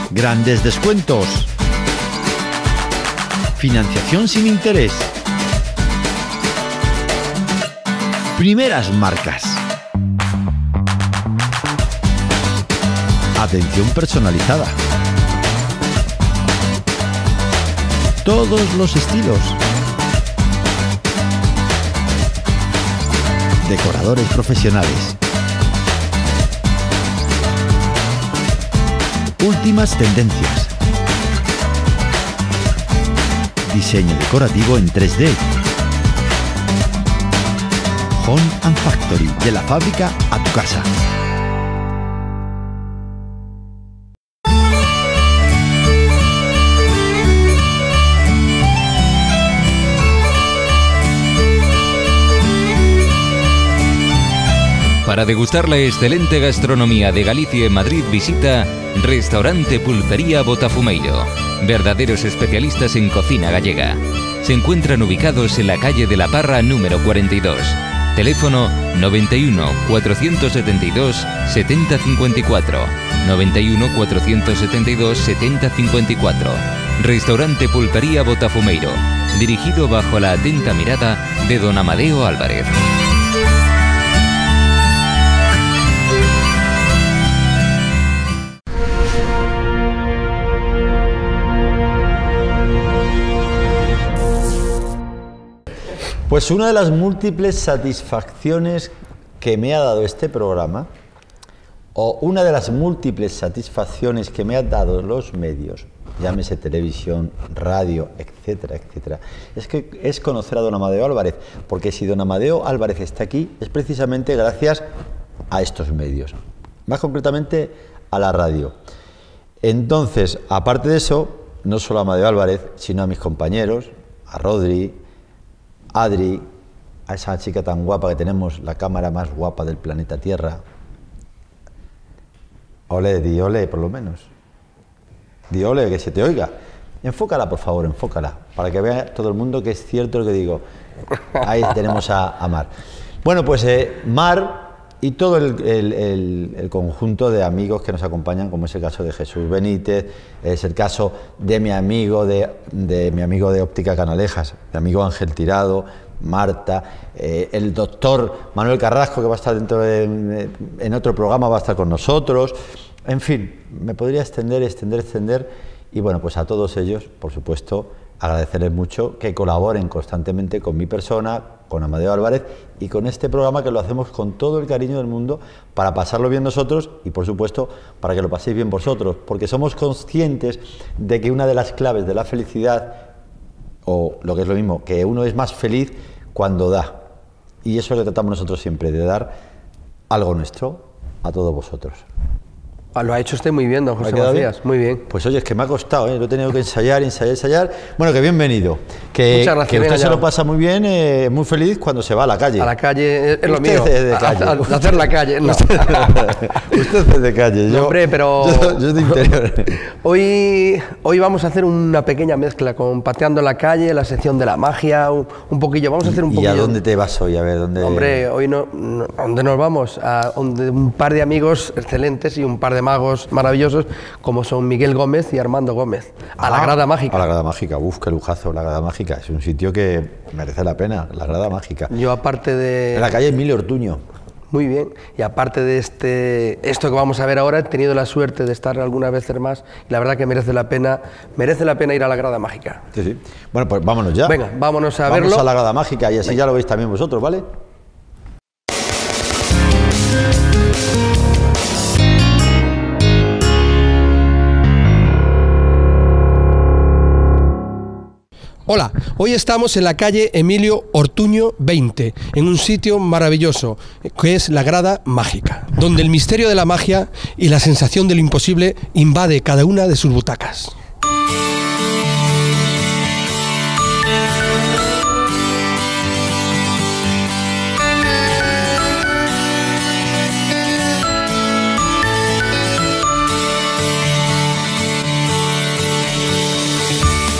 Grandes descuentos. Financiación sin interés. Primeras marcas. Atención personalizada. Todos los estilos. Decoradores profesionales. Últimas tendencias. Diseño decorativo en 3D. Home and Factory, de la fábrica a tu casa. Para degustar la excelente gastronomía de Galicia y Madrid, visita Restaurante Pulpería Botafumeiro. Verdaderos especialistas en cocina gallega. Se encuentran ubicados en la calle de la Parra número 42. Teléfono 91 472 7054. 91 472 7054. Restaurante Pulpería Botafumeiro. Dirigido bajo la atenta mirada de don Amadeo Álvarez. Pues una de las múltiples satisfacciones que me ha dado este programa, o una de las múltiples satisfacciones que me han dado los medios, llámese televisión, radio, etcétera, etcétera, es conocer a don Amadeo Álvarez, porque si don Amadeo Álvarez está aquí es precisamente gracias a estos medios, más concretamente a la radio. Entonces, aparte de eso, no solo a Amadeo Álvarez, sino a mis compañeros, a Rodri, Adri, a esa chica tan guapa que tenemos, la cámara más guapa del planeta Tierra. Ole, di ole, por lo menos. Di ole, que se te oiga. Enfócala, por favor, enfócala, para que vea todo el mundo que es cierto lo que digo. Ahí tenemos a Mar. Bueno, pues Mar y todo el conjunto de amigos que nos acompañan, como es el caso de Jesús Benítez, es el caso de mi amigo de mi amigo de Óptica Canalejas, mi amigo Ángel Tirado, Marta, el doctor Manuel Carrasco, que va a estar en otro programa, va a estar con nosotros. En fin, me podría extender, y bueno, pues a todos ellos, por supuesto, agradecerles mucho que colaboren constantemente con mi persona, con Amadeo Álvarez y con este programa, que lo hacemos con todo el cariño del mundo para pasarlo bien nosotros y, por supuesto, para que lo paséis bien vosotros, porque somos conscientes de que una de las claves de la felicidad, o lo que es lo mismo, que uno es más feliz cuando da, y eso es lo que tratamos nosotros siempre, de dar algo nuestro a todos vosotros. Lo ha hecho usted muy bien, don José Macías, muy bien. Pues oye, es que me ha costado, lo he tenido que ensayar. Bueno, que bienvenido. Que, muchas gracias, que usted se lo pasa muy bien, muy feliz cuando se va a la calle. A la calle es lo usted mío. Es de calle. A hacer la calle. No. Usted es de calle. No, hombre, pero yo de interior. Hoy vamos a hacer una pequeña mezcla con Pateando la Calle, la sección de la magia, un poquillo. Vamos a hacer un poquillo. ¿Y a dónde te vas hoy? A ver, ¿dónde? Hombre, hoy ¿dónde nos vamos? A donde un par de amigos excelentes y un par de magos maravillosos, como son Miguel Gómez y Armando Gómez, a la Grada Mágica. A la Grada Mágica, qué lujazo, la Grada Mágica. Es un sitio que merece la pena, la Grada Mágica. Yo, aparte de... En la calle Emilio Ortuño. Muy bien, y aparte de esto que vamos a ver ahora, he tenido la suerte de estar algunas veces más, y la verdad que merece la pena ir a la Grada Mágica. Sí, sí. Bueno, pues vámonos ya. Venga, vámonos a verlo. Vamos a la Grada Mágica y así ya lo veis también vosotros, ¿vale? Hola, hoy estamos en la calle Emilio Ortuño 20, en un sitio maravilloso, que es la Grada Mágica, donde el misterio de la magia y la sensación de lo imposible invade cada una de sus butacas.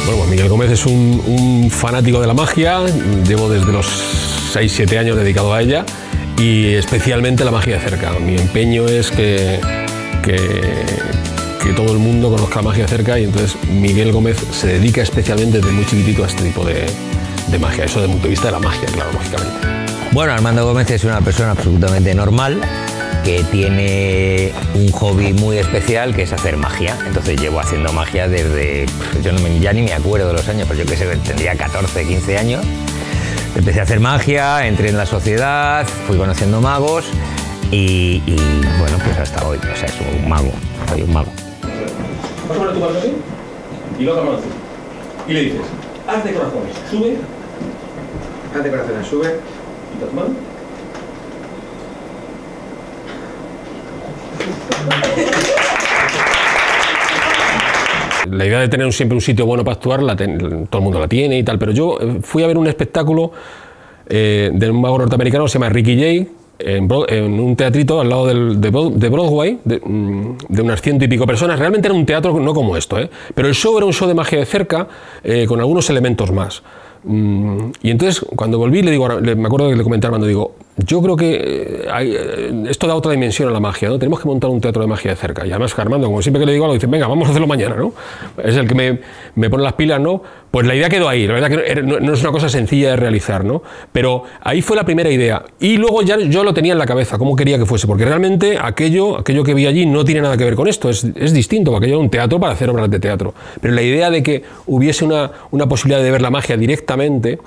Bueno, pues Miguel Gómez es un fanático de la magia, llevo desde los 6-7 años dedicado a ella y especialmente la magia de cerca. Mi empeño es que todo el mundo conozca la magia de cerca, y entonces Miguel Gómez se dedica especialmente desde muy chiquitito a este tipo de magia. Eso desde el punto de vista de la magia, claro, lógicamente. Bueno, Armando Gómez es una persona absolutamente normal que tiene un hobby muy especial, que es hacer magia. Entonces llevo haciendo magia desde, yo ya ni me acuerdo de los años, pero yo que sé, tendría 14, 15 años. Empecé a hacer magia, entré en la sociedad, fui conociendo magos y bueno, pues hasta hoy. O sea, soy un mago, soy un mago. Vas a poner tu mano así y la otra mano así. Y le dices, haz de corazones, sube. Haz de corazones, sube. Quita tu mano. La idea de tener siempre un sitio bueno para actuar, todo el mundo la tiene y tal, pero yo fui a ver un espectáculo de un mago norteamericano que se llama Ricky Jay, en un teatrito al lado de Broadway, de unas 100 y pico personas. Realmente era un teatro no como esto, pero el show era un show de magia de cerca con algunos elementos más. Y entonces cuando volví me acuerdo que le comenté a Armando, digo, yo creo que esto da otra dimensión a la magia, ¿no? Tenemos que montar un teatro de magia de cerca. Y además Armando, como siempre que le digo algo, dice, venga, vamos a hacerlo mañana, ¿no? Es el que me pone las pilas, ¿no? Pues la idea quedó ahí. La verdad que no es una cosa sencilla de realizar, ¿no? Pero ahí fue la primera idea. Y luego ya yo lo tenía en la cabeza, cómo quería que fuese, porque realmente aquello que vi allí no tiene nada que ver con esto, es distinto, porque aquello era un teatro para hacer obras de teatro. Pero la idea de que hubiese una posibilidad de ver la magia directamente,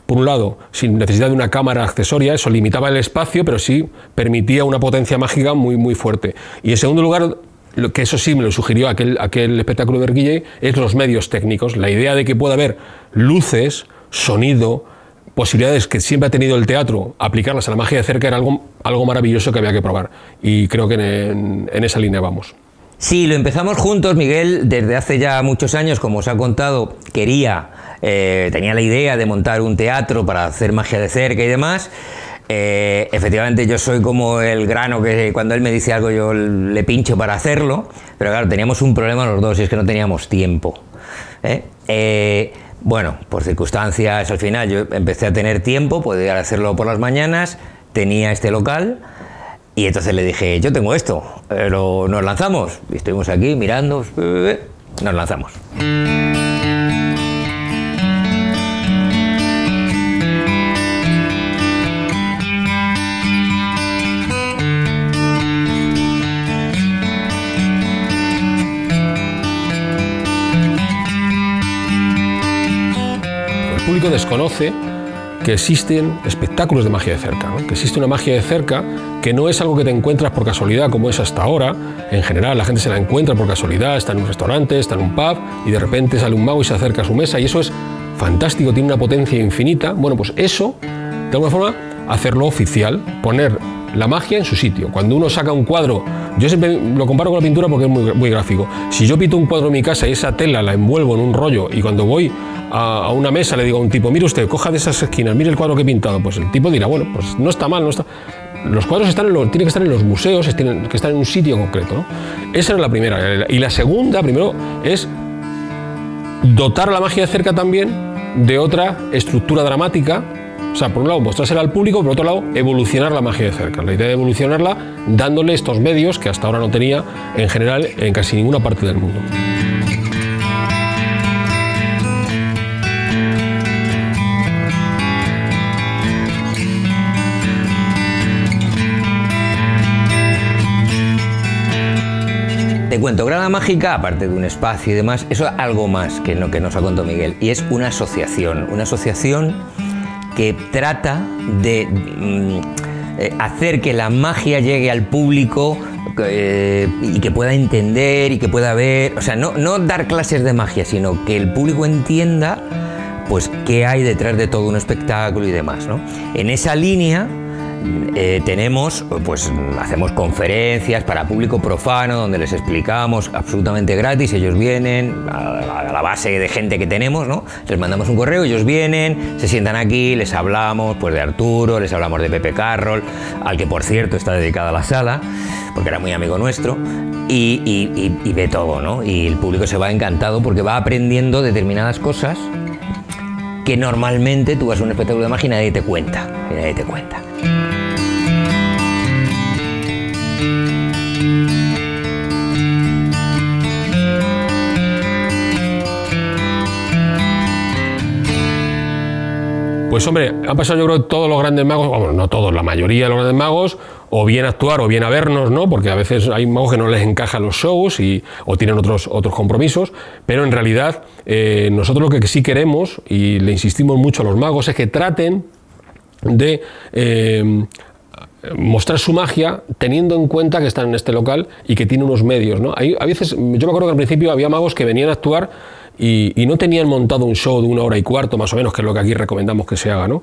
por un lado, sin necesidad de una cámara accesoria, eso limitaba el espacio, pero sí permitía una potencia mágica muy, muy fuerte. Y en segundo lugar, lo que eso sí me lo sugirió aquel espectáculo de Erguille, es los medios técnicos, la idea de que pueda haber luces, sonido, posibilidades que siempre ha tenido el teatro, aplicarlas a la magia de cerca era algo maravilloso que había que probar. Y creo que en esa línea vamos. Sí, lo empezamos juntos, Miguel, desde hace ya muchos años, como os ha contado, tenía la idea de montar un teatro para hacer magia de cerca y demás. Efectivamente yo soy como el grano que cuando él me dice algo yo le pincho para hacerlo, pero claro, teníamos un problema los dos y es que no teníamos tiempo. Bueno, por circunstancias al final yo empecé a tener tiempo, podía hacerlo por las mañanas, tenía este local. Y entonces le dije, yo tengo esto, pero nos lanzamos. Y estuvimos aquí mirando, nos lanzamos. El público desconoce que existen espectáculos de magia de cerca, ¿no? Que existe una magia de cerca que no es algo que te encuentras por casualidad como es hasta ahora. En general la gente se la encuentra por casualidad, está en un restaurante, está en un pub y de repente sale un mago y se acerca a su mesa y eso es fantástico, tiene una potencia infinita. Bueno, pues eso, de alguna forma, hacerlo oficial, poner la magia en su sitio. Cuando uno saca un cuadro, yo siempre lo comparo con la pintura porque es muy gráfico. Si yo pinto un cuadro en mi casa y esa tela la envuelvo en un rollo y cuando voy a una mesa le digo a un tipo, mire usted, coja de esas esquinas, mire el cuadro que he pintado, pues el tipo dirá, bueno, pues no está mal, no está... Los cuadros tienen que estar en los museos, tienen que estar en un sitio concreto, ¿no? Esa era la primera. Y la segunda, primero, es dotar a la magia de cerca también de otra estructura dramática. O sea, por un lado mostrársela al público, por otro lado evolucionar la magia de cerca. La idea de evolucionarla dándole estos medios que hasta ahora no tenía en general en casi ninguna parte del mundo. Te cuento, Grada Mágica, aparte de un espacio y demás, eso es algo más que lo que nos ha contado Miguel, y es una asociación que trata de hacer que la magia llegue al público y que pueda entender y que pueda ver, o sea, no dar clases de magia, sino que el público entienda pues qué hay detrás de todo un espectáculo y demás, ¿no? En esa línea hacemos conferencias para público profano donde les explicamos absolutamente gratis, ellos vienen a la base de gente que tenemos, ¿no? Les mandamos un correo, ellos vienen, se sientan aquí, les hablamos pues de Arturo, les hablamos de Pepe Carroll, al que por cierto está dedicada la sala, porque era muy amigo nuestro, y ve todo, ¿no? Y el público se va encantado porque va aprendiendo determinadas cosas que normalmente tú vas a un espectáculo de magia y nadie te cuenta. Pues hombre, han pasado yo creo todos los grandes magos, bueno, no todos, la mayoría de los grandes magos, o bien a actuar o bien a vernos, ¿no? Porque a veces hay magos que no les encajan los shows o tienen otros compromisos, pero en realidad nosotros lo que sí queremos, y le insistimos mucho a los magos, es que traten de mostrar su magia teniendo en cuenta que están en este local y que tiene unos medios, ¿no? A veces, yo me acuerdo que al principio había magos que venían a actuar y no tenían montado un show de 1 hora y cuarto, más o menos, que es lo que aquí recomendamos que se haga, ¿no?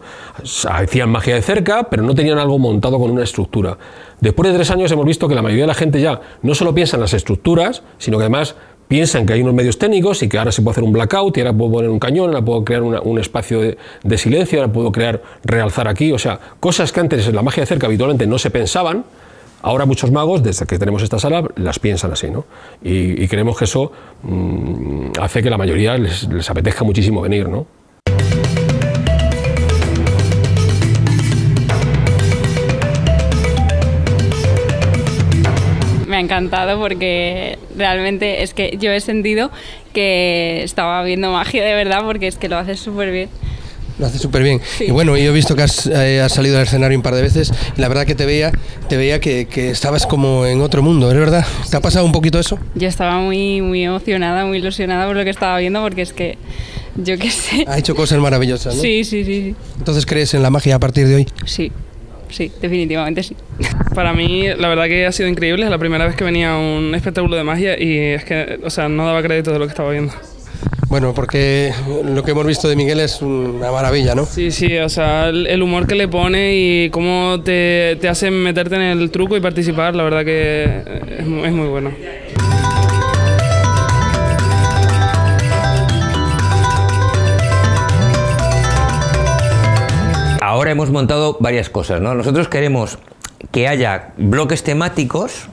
Hacían magia de cerca, pero no tenían algo montado con una estructura. Después de 3 años hemos visto que la mayoría de la gente ya no solo piensa en las estructuras, sino que además piensan que hay unos medios técnicos y que ahora se puede hacer un blackout y ahora puedo poner un cañón, ahora puedo crear un espacio de silencio, ahora puedo realzar aquí, o sea, cosas que antes en la magia de cerca habitualmente no se pensaban. Ahora muchos magos, desde que tenemos esta sala, las piensan así, ¿no? Y creemos que eso hace que la mayoría les apetezca muchísimo venir, ¿no? Me ha encantado porque realmente es que yo he sentido que estaba viendo magia de verdad, porque es que lo haces súper bien. Lo hace súper bien. Sí. Y bueno, yo he visto que has salido al escenario un par de veces y la verdad que te veía que estabas como en otro mundo, ¿es verdad? ¿Te ha pasado un poquito eso? Yo estaba muy emocionada, muy ilusionada por lo que estaba viendo, porque es que, yo qué sé. Ha hecho cosas maravillosas, ¿no? Sí. Entonces, ¿crees en la magia a partir de hoy? Sí, definitivamente sí. Para mí, la verdad que ha sido increíble. Es la primera vez que venía a un espectáculo de magia y es que, o sea, no daba crédito de lo que estaba viendo. Bueno, porque lo que hemos visto de Miguel es una maravilla, ¿no? Sí, o sea, el humor que le pone y cómo te hace meterte en el truco y participar, la verdad que es muy bueno. Ahora hemos montado varias cosas, ¿no? Nosotros queremos que haya bloques temáticos.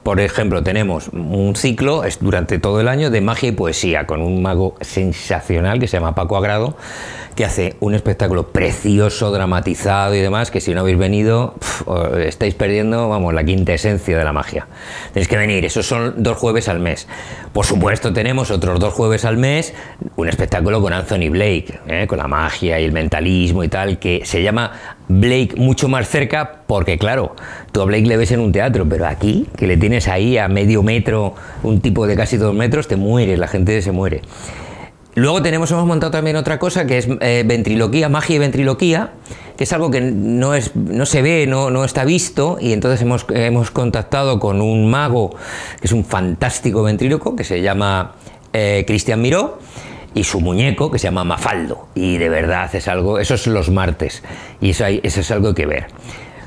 Por ejemplo, tenemos un ciclo durante todo el año de magia y poesía con un mago sensacional que se llama Paco Agrado, que hace un espectáculo precioso, dramatizado y demás, que si no habéis venido estáis perdiendo, vamos, la quinta esencia de la magia. Tenéis que venir, esos son 2 jueves al mes. Por supuesto tenemos otros 2 jueves al mes un espectáculo con Anthony Blake, con la magia y el mentalismo y tal, que se llama Blake mucho más cerca, porque claro, tú a Blake le ves en un teatro, pero aquí, que le tienes ahí a medio metro, un tipo de casi 2 metros, te mueres, la gente se muere. Luego hemos montado también otra cosa que es ventriloquía, magia y ventriloquía, que es algo que no se ve, no está visto, y entonces hemos contactado con un mago que es un fantástico ventríloco que se llama Cristian Miró, y su muñeco que se llama Mafaldo, y de verdad es algo, eso es los martes, y eso es algo que ver.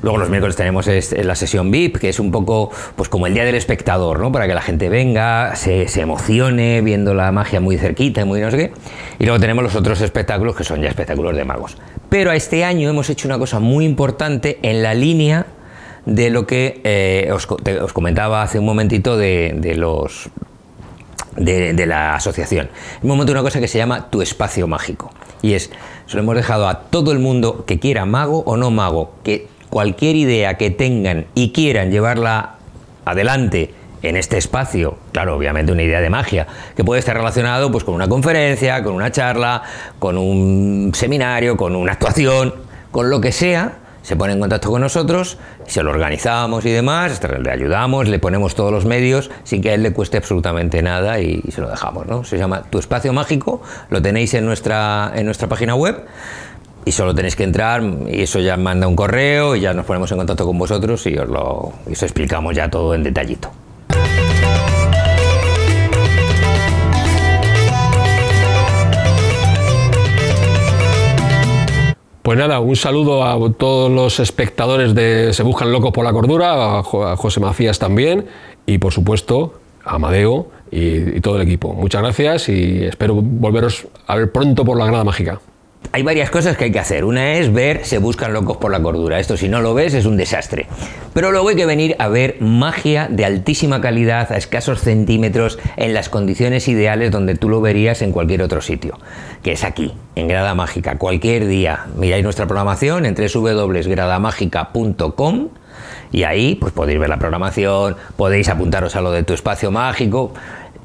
Luego los miércoles tenemos la sesión VIP, que es un poco pues como el día del espectador, ¿no? Para que la gente venga, se emocione viendo la magia muy cerquita y muy no sé qué. Y luego tenemos los otros espectáculos que son ya espectáculos de magos. Pero este año hemos hecho una cosa muy importante en la línea de lo que os comentaba hace un momentito de la asociación. Hemos montado una cosa que se llama Tu Espacio Mágico. Y se lo hemos dejado a todo el mundo que quiera, mago o no mago, que cualquier idea que tengan y quieran llevarla adelante en este espacio, claro, obviamente una idea de magia, que puede estar relacionado pues con una conferencia, con una charla, con un seminario, con una actuación, con lo que sea, se pone en contacto con nosotros, se lo organizamos y demás, le ayudamos, le ponemos todos los medios sin que a él le cueste absolutamente nada y se lo dejamos, ¿no? Se llama Tu Espacio Mágico, lo tenéis en nuestra página web. Y solo tenéis que entrar y eso ya manda un correo y ya nos ponemos en contacto con vosotros y os explicamos ya todo en detallito. Pues nada, un saludo a todos los espectadores de Se Buscan Locos por la Cordura, a José Macías también y por supuesto a Amadeo y todo el equipo. Muchas gracias y espero volveros a ver pronto por la Grada Mágica. Hay varias cosas que hay que hacer. Una es ver Se Buscan Locos por la Cordura. Esto si no lo ves es un desastre. Pero luego hay que venir a ver magia de altísima calidad a escasos centímetros en las condiciones ideales donde tú lo verías en cualquier otro sitio. Que es aquí, en Grada Mágica. Cualquier día miráis nuestra programación en www.gradamágica.com y ahí pues podéis ver la programación, podéis apuntaros a lo de Tu Espacio Mágico.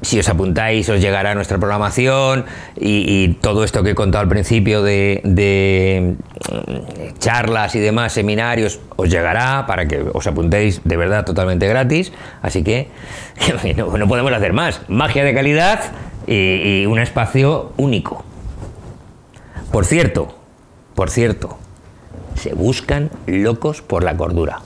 si os apuntáis os llegará nuestra programación y todo esto que he contado al principio de charlas y demás, seminarios, os llegará para que os apuntéis de verdad totalmente gratis. Así que no podemos hacer más. Magia de calidad y un espacio único. Por cierto, se buscan locos por la cordura.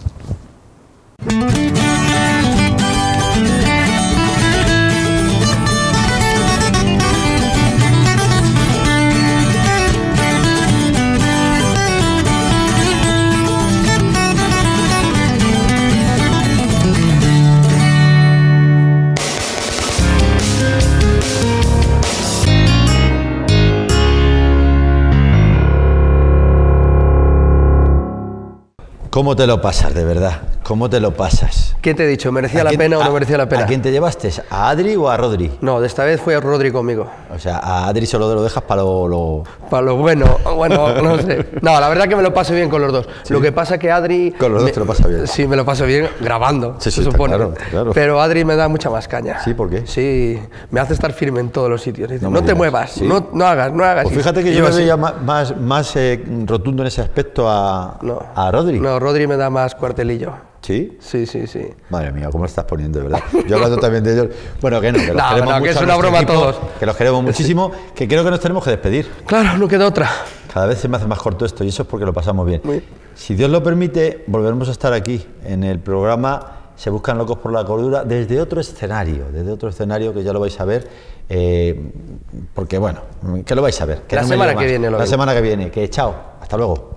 ¿Cómo te lo pasas, de verdad? ¿Cómo te lo pasas? ¿Qué te he dicho? ¿Merecía la pena o no merecía la pena? ¿A quién te llevaste? ¿A Adri o a Rodri? No, de esta vez fue a Rodri conmigo. O sea, a Adri solo lo dejas para lo... Para lo bueno, no sé. No, la verdad que me lo paso bien con los dos. ¿Sí? Lo que pasa que Adri... Con los dos te lo pasas bien. Sí, me lo paso bien grabando, sí, se supone. Claro. Pero Adri me da mucha más caña. ¿Sí? ¿Por qué? Sí, me hace estar firme en todos los sitios. Dice, No no te digas. muevas, ¿Sí? no hagas. Pues fíjate que yo me así. veía más rotundo en ese aspecto a Rodri. No, Rodri me da más cuartelillo. ¿Sí? Sí. Madre mía, ¿cómo lo estás poniendo, de verdad? Yo hablando también de ellos. Bueno, que no, que los queremos mucho. Que es a una nuestro broma a equipo, todos. Que los queremos muchísimo, que creo que nos tenemos que despedir. Claro, no queda otra. Cada vez se me hace más corto esto y eso es porque lo pasamos bien. Si Dios lo permite, volveremos a estar aquí en el programa Se Buscan Locos por la Cordura desde otro escenario que ya lo vais a ver. Porque bueno, que lo vais a ver. Que La no me semana lío que más. viene lo La vemos. semana que viene. Que chao, hasta luego.